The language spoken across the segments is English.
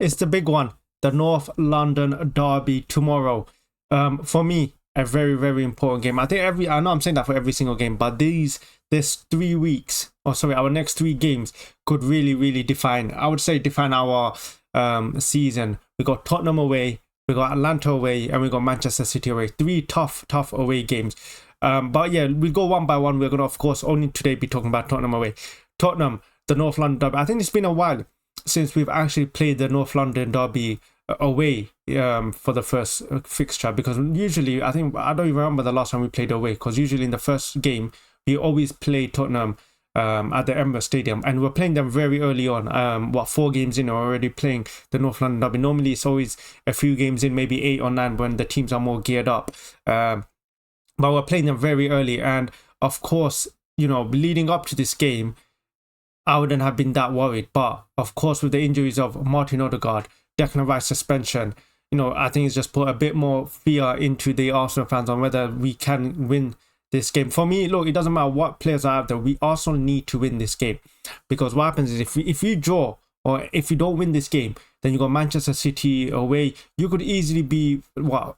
it's the big one, the North London derby tomorrow. For me, a very, very important game. I know I'm saying that for every single game, but this 3 weeks, or sorry, our next 3 games could really, really define our season. We got Tottenham away, we got Atlanta away, and we got Manchester City away. 3 tough away games. But yeah, we go one by one. We're gonna, of course, only today be talking about Tottenham away. Tottenham, the North London derby. I think it's been a while since we've actually played the North London derby away for the first fixture, because usually I don't even remember the last time we played away, because usually in the first game we always play Tottenham at the Emirates Stadium, and we're playing them very early on. 4 games in, we're already playing the North London derby. Normally it's always a few games in, maybe 8 or 9, when the teams are more geared up, but we're playing them very early. And of course, leading up to this game, I wouldn't have been that worried, but of course with the injuries of Martin Odegaard, Declan Rice suspension, I think it's just put a bit more fear into the Arsenal fans on whether we can win this game. For me, look, it doesn't matter what players are out there. We also need to win this game, because what happens is if we draw, or if you don't win this game, then you got Manchester City away. You could easily be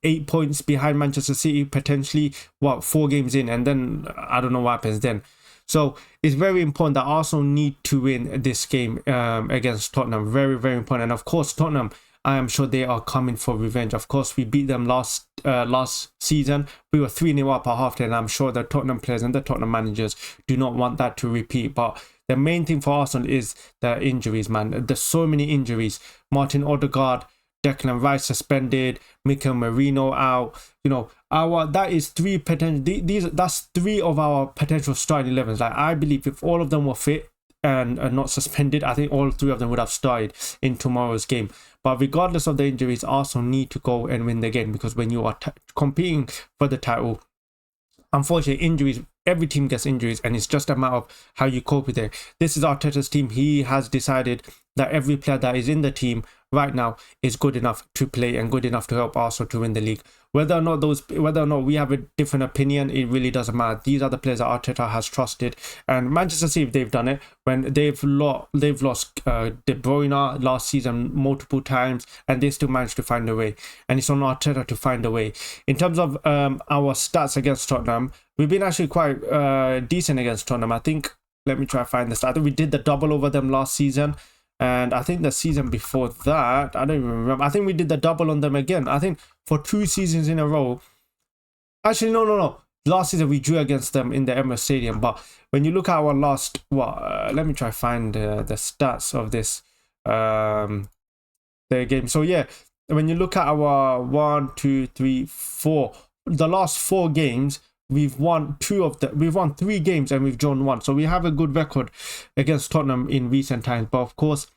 8 points behind Manchester City, potentially 4 games in, and then I don't know what happens then. So it's very important that Arsenal need to win this game against Tottenham. Very, very important. And of course, Tottenham, I am sure they are coming for revenge. Of course, we beat them last season. We were 3-0 up at halftime, and I'm sure the Tottenham players and the Tottenham managers do not want that to repeat. But the main thing for Arsenal is the injuries, man. There's so many injuries. Martin Odegaard, Declan Rice suspended, Mikel Merino out. That is 3 potential. That's 3 of our potential starting 11s. Like, I believe if all of them were fit and not suspended, I think all 3 of them would have started in tomorrow's game. But regardless of the injuries, Arsenal need to go and win the game, because when you are competing for the title, unfortunately, injuries, every team gets injuries, and it's just a matter of how you cope with it. This is Arteta's team. He has decided that every player that is in the team right now is good enough to play and good enough to help Arsenal to win the league. Whether or not we have a different opinion, it really doesn't matter. These are the players that Arteta has trusted, and Manchester City, they've done it when they've lost De Bruyne last season multiple times, and they still managed to find a way. And it's on Arteta to find a way. In terms of our stats against Tottenham, we've been actually quite decent against Tottenham. I think, let me try to find this. I think we did the double over them last season. And I think the season before that, I don't even remember. I think we did the double on them again. I think for 2 seasons in a row. Actually, no. Last season we drew against them in the Emirates Stadium. But when you look at our last, let me try to find the stats of this the game. So yeah, when you look at our 1, 2, 3, 4, the last 4 games, we've won 2 of them. We've won 3 games and we've drawn 1. So we have a good record against Tottenham in recent times. But of course,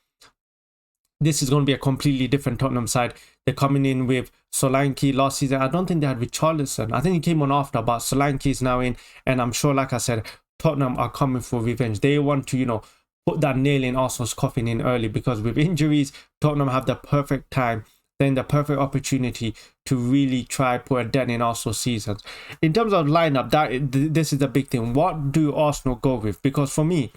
this is going to be a completely different Tottenham side. They're coming in with Solanke. Last season, I don't think they had Richarlison. I think he came on after, but Solanke is now in. And I'm sure, like I said, Tottenham are coming for revenge. They want to, put that nail in Arsenal's coffin in early, because with injuries, Tottenham have the perfect time, then the perfect opportunity to really try put a dent in Arsenal's seasons. In terms of lineup, this is the big thing. What do Arsenal go with? Because for me,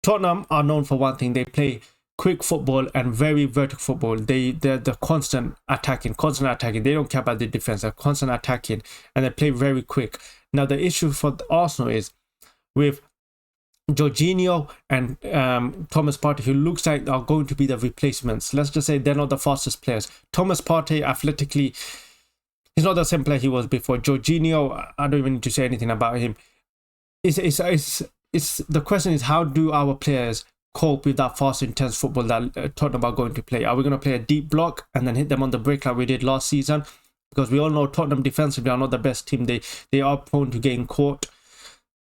Tottenham are known for one thing. They play quick football and very vertical football. They're the constant attacking. They don't care about the defense. They're constant attacking, and they play very quick. Now, the issue for Arsenal is with Jorginho and Thomas Partey, who looks like are going to be the replacements. Let's just say they're not the fastest players. Thomas Partey, athletically, he's not the same player he was before. Jorginho, I don't even need to say anything about him. The question is, how do our players cope with that fast, intense football that Tottenham are going to play? Are we going to play a deep block and then hit them on the break like we did last season? Because we all know Tottenham defensively are not the best team. They are prone to getting caught.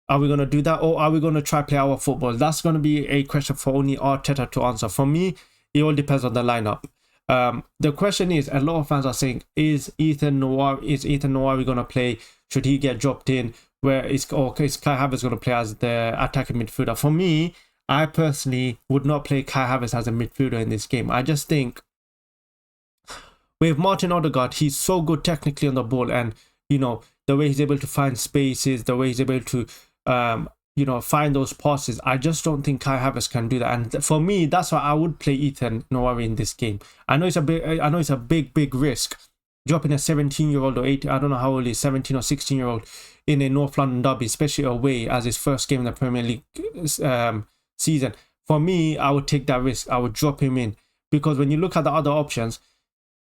Are we going to do that, or are we going to try play our football? That's going to be a question for only Arteta to answer. For me, it all depends on the lineup. The question is, a lot of fans are saying, is Ethan Nwauri going to play? Should he get dropped in? Is Kai Havertz going to play as the attacking midfielder? For me, I personally would not play Kai Havertz as a midfielder in this game. I just think with Martin Odegaard, he's so good technically on the ball, and the way he's able to find spaces, the way he's able to find those passes. I just don't think Kai Havertz can do that. And for me, that's why I would play Ethan Nwauri in this game. I know it's a big risk dropping a 17-year-old or 18, I don't know how old he is, 17 or 16-year-old in a North London derby, especially away as his first game in the Premier League season. For me, I would take that risk. I would drop him in, because when you look at the other options,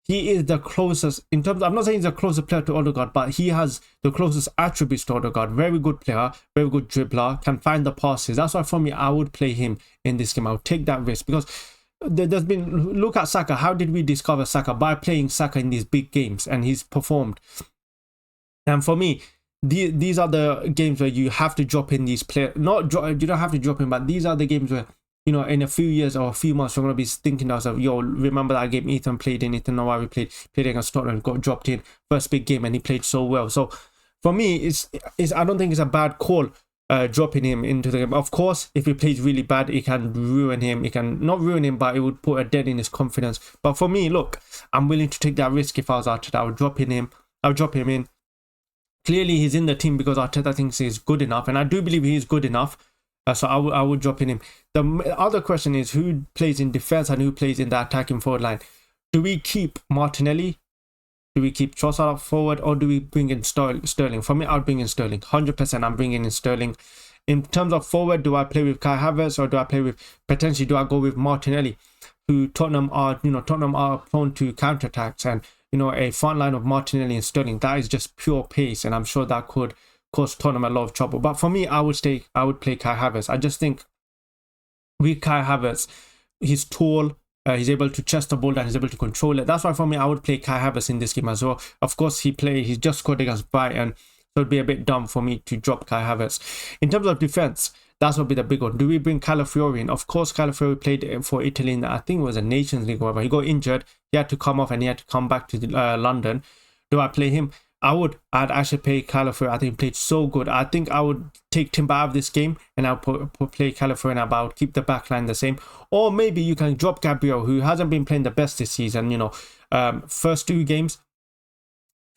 he is the closest in terms. I'm not saying he's the closest player to Odegaard, but he has the closest attributes to Odegaard. Very good player, very good dribbler, can find the passes. That's why for me, I would play him in this game. I would take that risk, because there's been, look at Saka. How did we discover Saka? By playing Saka in these big games, and he's performed. And for me, these are the games where you have to drop in these players. You don't have to drop in, but these are the games where, in a few years or a few months, we're going to be thinking to ourselves, yo, remember that game Ethan Nwauri played against Tottenham, got dropped in, first big game, and he played so well. So for me, it's I don't think it's a bad call dropping him into the game. Of course, if he plays really bad, it can ruin him. It can not ruin him, but it would put a dent in his confidence. But for me, look, I'm willing to take that risk. If I was Arteta, I would drop him in. Clearly, he's in the team because Arteta thinks he's good enough, and I do believe he is good enough. So I would drop in him. The other question is, who plays in defense and who plays in the attacking forward line? Do we keep Martinelli? Do we keep Trossard up forward, or do we bring in Sterling? For me, I'll bring in Sterling. 100% I'm bringing in Sterling. In terms of forward, do I play with Kai Havertz, or do I go with Martinelli, who Tottenham are prone to counterattacks, and a front line of Martinelli and Sterling, that is just pure pace, and I'm sure that could cause Tottenham a lot of trouble. But for me, I would play Kai Havertz. I just think with Kai Havertz, he's tall, he's able to chest the ball and he's able to control it. That's why for me, I would play Kai Havertz in this game as well. Of course, he just scored against Brighton, so it'd be a bit dumb for me to drop Kai Havertz. In terms of defense, that's what be the big one. Do we bring Calafiori in? Of course, Calafiori played for Italy in I think it was a Nations League or whatever. He got injured. He had to come off and he had to come back to London. Do I play him? I'd actually play Calafiori. I think he played so good. I think I would take Timber out of this game and I'll play Calafiori, and I would keep the back line the same. Or maybe you can drop Gabriel, who hasn't been playing the best this season. First two games.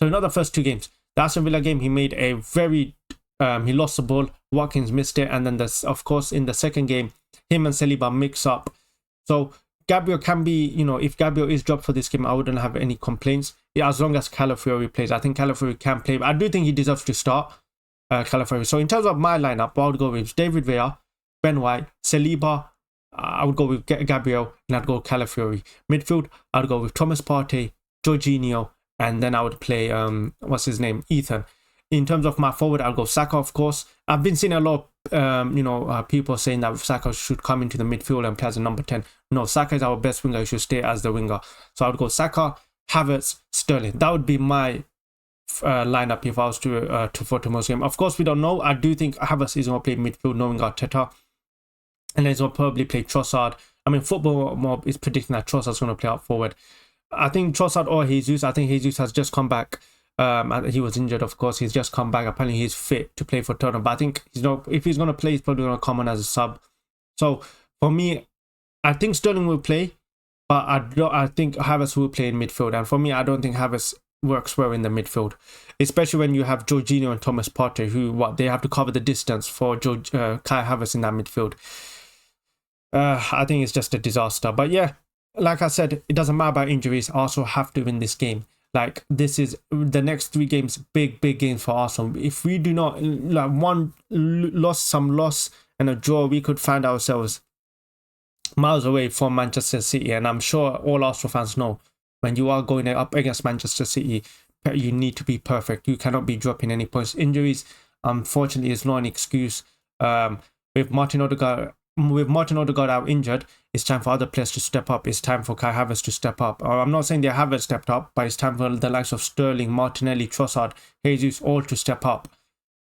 So not the first two games. The Aston Villa game, he made a very he lost the ball. Watkins missed it, and then of course in the second game, him and Saliba mix up. So Gabriel can be, if Gabriel is dropped for this game, I wouldn't have any complaints. As long as Calafiori plays, I think Calafiori can play. I do think he deserves to start Calafiori. So in terms of my lineup, I would go with David Villa, Ben White, Saliba. I would go with Gabriel, and I'd go Calafiori. Midfield, I'd go with Thomas Partey, Jorginho, and then I would play Ethan. In terms of my forward, I'll go Saka, of course. I've been seeing a lot of people saying that Saka should come into the midfield and play as a number 10. No, Saka is our best winger. He should stay as the winger. So I would go Saka, Havertz, Sterling. That would be my lineup if I was to for tomorrow's game. Of course, we don't know. I do think Havertz is going to play midfield, knowing Arteta. And then he's going to probably play Trossard. I mean, Football Mob is predicting that Trossard's going to play out forward. I think Trossard or Jesus. I think Jesus has just come back. He was injured, of course. He's just come back. Apparently, he's fit to play for Tottenham. But I think if he's going to play, he's probably going to come on as a sub. So for me, I think Sterling will play, but I think Havertz will play in midfield. And for me, I don't think Havertz works well in the midfield, especially when you have Jorginho and Thomas Partey, who they have to cover the distance for Kai Havertz in that midfield. I think it's just a disaster. But yeah, like I said, it doesn't matter about injuries. Arsenal have to win this game. Like, this is the next 3 games, big games for Arsenal. If we do not, some loss and a draw, we could find ourselves miles away from Manchester City. And I'm sure all Arsenal fans know, when you are going up against Manchester City, you need to be perfect. You cannot be dropping any points. Injuries, unfortunately, is not an excuse. With Martin Odegaard out injured, it's time for other players to step up. It's time for Kai Havertz to step up. I'm not saying they haven't stepped up, but it's time for the likes of Sterling, Martinelli, Trossard, Jesus, all to step up,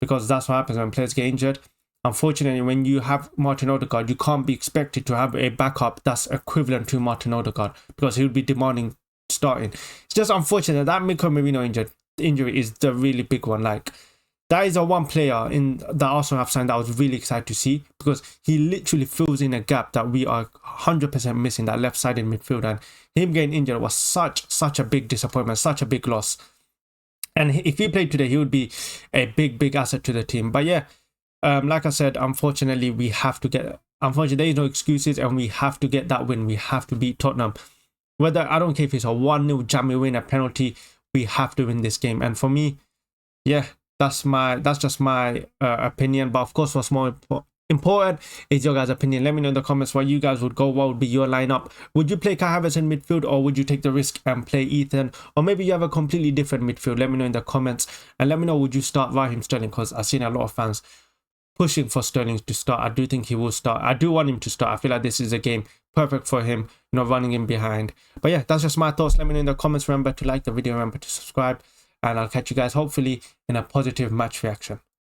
because that's what happens when players get injured. Unfortunately, when you have Martin Odegaard, you can't be expected to have a backup that's equivalent to Martin Odegaard, because he would be demanding starting. It's just unfortunate that Mikel Merino injury is the really big one. Like, that is the one player in the Arsenal have signed that I was really excited to see, because he literally fills in a gap that we are 100% missing, that left side in midfield. And him getting injured was such a big disappointment, such a big loss. And if he played today, he would be a big asset to the team. But yeah, like I said, unfortunately, there is no excuses, and we have to get that win. We have to beat Tottenham. Whether, I don't care if it's a 1-0 jammy win, a penalty, we have to win this game. And for me, yeah, that's just my opinion. But of course, what's more important is your guys' opinion. Let me know in the comments what you guys would go. What would be your lineup? Would you play Kai Havertz in midfield, or would you take the risk and play Ethan? Or maybe you have a completely different midfield. Let me know in the comments, and let me know, would you start Raheem Sterling? Because I've seen a lot of fans pushing for Sterling to start. I do think he will start. I do want him to start. I feel like this is a game perfect for him, you know, running in behind. But yeah, that's just my thoughts. Let me know in the comments. Remember to like the video, remember to subscribe, and I'll catch you guys hopefully in a positive match reaction.